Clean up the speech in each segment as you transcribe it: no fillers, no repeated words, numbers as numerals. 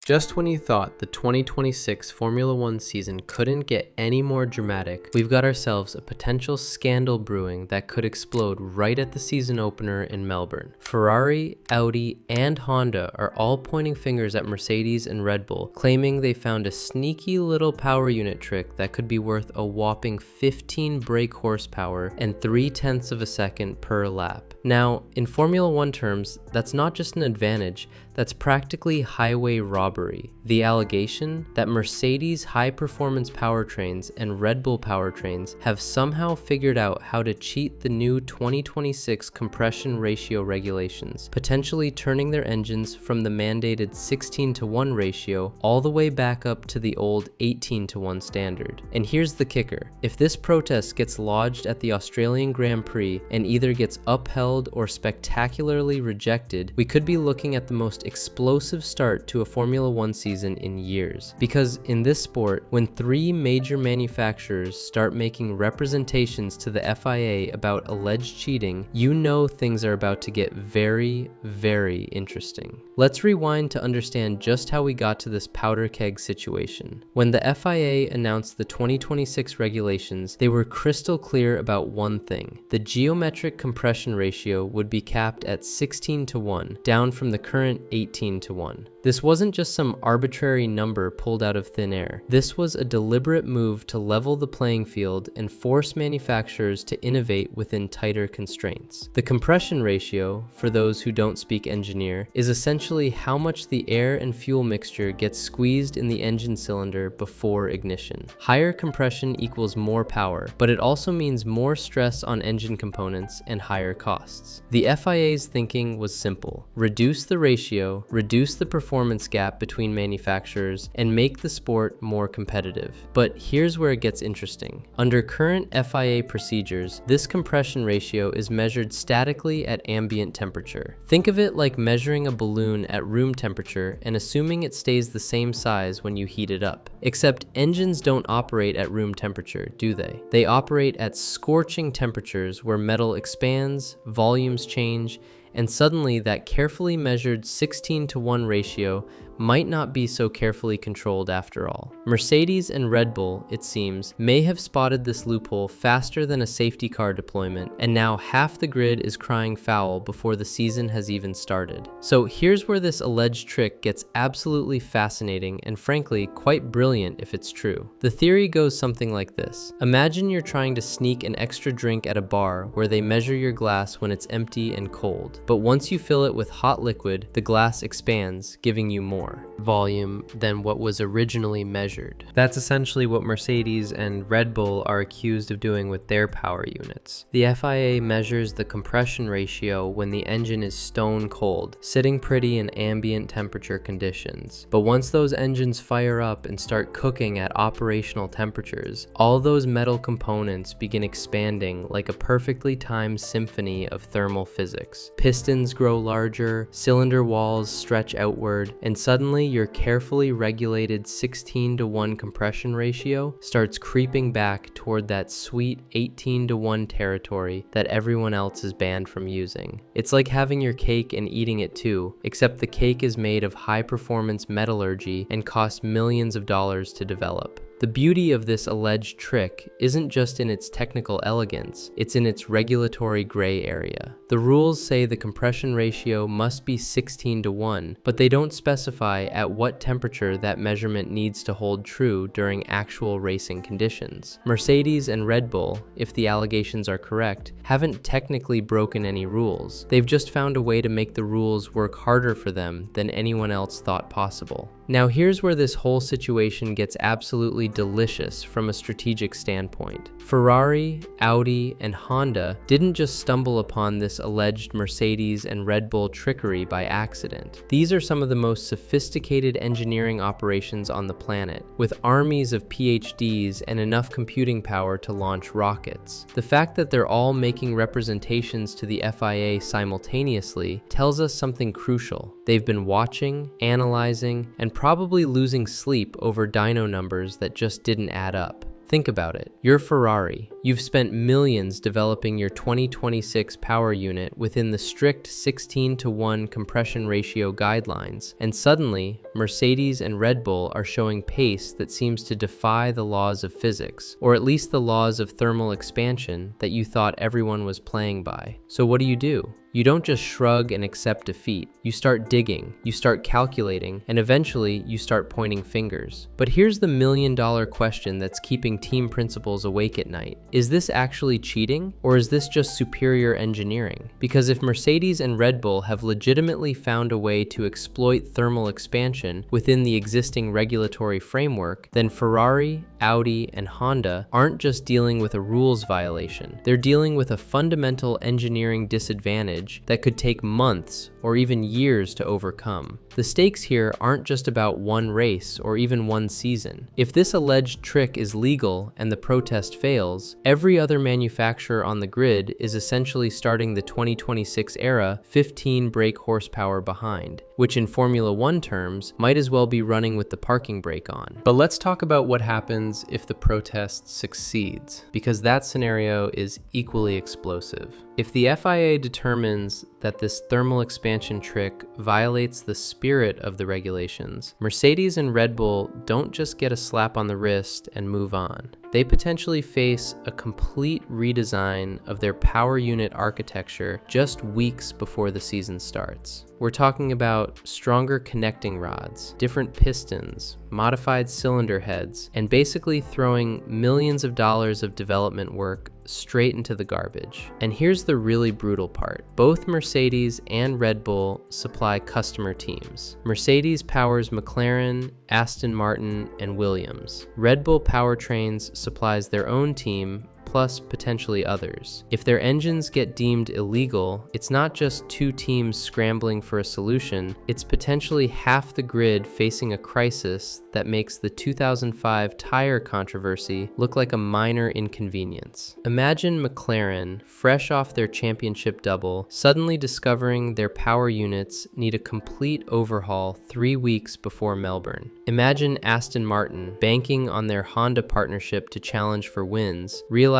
Just when you thought the 2026 Formula One season couldn't get any more dramatic, we've got ourselves a potential scandal brewing that could explode right at the season opener in Melbourne. Ferrari, Audi, and Honda are all pointing fingers at Mercedes and Red Bull, claiming they found a sneaky little power unit trick that could be worth a whopping 15 brake horsepower and 0.3 of a second per lap. Now, in Formula One terms, that's not just an advantage, that's practically highway robbery. The allegation that Mercedes high-performance powertrains and Red Bull powertrains have somehow figured out how to cheat the new 2026 compression ratio regulations, potentially turning their engines from the mandated 16:1 ratio all the way back up to the old 18:1 standard. And here's the kicker: if this protest gets lodged at the Australian Grand Prix and either gets upheld or spectacularly rejected, we could be looking at the most explosive start to a Formula One season in years. Because in this sport, when 3 major manufacturers start making representations to the FIA about alleged cheating, you know things are about to get very, very interesting. Let's rewind to understand just how we got to this powder keg situation. When the FIA announced the 2026 regulations, they were crystal clear about one thing: the geometric compression ratio would be capped at 16:1, down from the current 18:1. This wasn't just some arbitrary number pulled out of thin air. This was a deliberate move to level the playing field and force manufacturers to innovate within tighter constraints. The compression ratio, for those who don't speak engineer, is essentially how much the air and fuel mixture gets squeezed in the engine cylinder before ignition. Higher compression equals more power, but it also means more stress on engine components and higher costs. The FIA's thinking was simple: reduce the ratio, reduce the performance gap between manufacturers, and make the sport more competitive. But here's where it gets interesting. Under current FIA procedures, this compression ratio is measured statically at ambient temperature. Think of it like measuring a balloon at room temperature and assuming it stays the same size when you heat it up. Except engines don't operate at room temperature, do they? They operate at scorching temperatures where metal expands, volumes change, and suddenly that carefully measured 16:1 ratio might not be so carefully controlled after all. Mercedes and Red Bull, it seems, may have spotted this loophole faster than a safety car deployment, and now half the grid is crying foul before the season has even started. So here's where this alleged trick gets absolutely fascinating and frankly quite brilliant if it's true. The theory goes something like this: imagine you're trying to sneak an extra drink at a bar where they measure your glass when it's empty and cold, but once you fill it with hot liquid, the glass expands, giving you more volume than what was originally measured. That's essentially what Mercedes and Red Bull are accused of doing with their power units. The FIA measures the compression ratio when the engine is stone cold, sitting pretty in ambient temperature conditions. But once those engines fire up and start cooking at operational temperatures, all those metal components begin expanding like a perfectly timed symphony of thermal physics. Pistons grow larger, cylinder walls stretch outward, and suddenly your carefully regulated 16:1 compression ratio starts creeping back toward that sweet 18:1 territory that everyone else is banned from using. It's like having your cake and eating it too, except the cake is made of high-performance metallurgy and costs millions of dollars to develop. The beauty of this alleged trick isn't just in its technical elegance, it's in its regulatory gray area. The rules say the compression ratio must be 16:1, but they don't specify at what temperature that measurement needs to hold true during actual racing conditions. Mercedes and Red Bull, if the allegations are correct, haven't technically broken any rules. They've just found a way to make the rules work harder for them than anyone else thought possible. Now here's where this whole situation gets absolutely delicious from a strategic standpoint. Ferrari, Audi, and Honda didn't just stumble upon this alleged Mercedes and Red Bull trickery by accident. These are some of the most sophisticated engineering operations on the planet, with armies of PhDs and enough computing power to launch rockets. The fact that they're all making representations to the FIA simultaneously tells us something crucial. They've been watching, analyzing, and probably losing sleep over dyno numbers that just didn't add up. Think about it. You're Ferrari. You've spent millions developing your 2026 power unit within the strict 16:1 compression ratio guidelines, and suddenly, Mercedes and Red Bull are showing pace that seems to defy the laws of physics, or at least the laws of thermal expansion that you thought everyone was playing by. So what do? You don't just shrug and accept defeat. You start digging, you start calculating, and eventually you start pointing fingers. But here's the million-dollar question that's keeping team principals awake at night. Is this actually cheating, or is this just superior engineering? Because if Mercedes and Red Bull have legitimately found a way to exploit thermal expansion within the existing regulatory framework, then Ferrari, Audi, and Honda aren't just dealing with a rules violation. They're dealing with a fundamental engineering disadvantage that could take months or even years to overcome. The stakes here aren't just about one race or even one season. If this alleged trick is legal and the protest fails, every other manufacturer on the grid is essentially starting the 2026 era 15 brake horsepower behind, which in Formula One terms might as well be running with the parking brake on. But let's talk about what happens if the protest succeeds, because that scenario is equally explosive. If the FIA determines that this thermal expansion trick violates the spirit of the regulations, Mercedes and Red Bull don't just get a slap on the wrist and move on. They potentially face a complete redesign of their power unit architecture just weeks before the season starts. We're talking about stronger connecting rods, different pistons, modified cylinder heads, and basically throwing millions of dollars of development work straight into the garbage. And here's the really brutal part. Both Mercedes and Red Bull supply customer teams. Mercedes powers McLaren, Aston Martin, and Williams. Red Bull Powertrains supplies their own team, plus potentially others. If their engines get deemed illegal, it's not just two teams scrambling for a solution, it's potentially half the grid facing a crisis that makes the 2005 tire controversy look like a minor inconvenience. Imagine McLaren, fresh off their championship double, suddenly discovering their power units need a complete overhaul 3 weeks before Melbourne. Imagine Aston Martin, banking on their Honda partnership to challenge for wins, realizing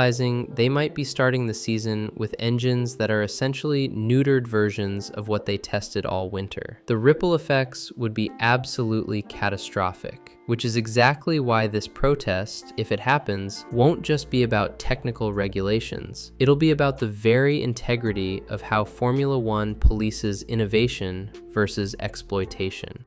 they might be starting the season with engines that are essentially neutered versions of what they tested all winter. The ripple effects would be absolutely catastrophic, which is exactly why this protest, if it happens, won't just be about technical regulations. It'll be about the very integrity of how Formula One polices innovation versus exploitation.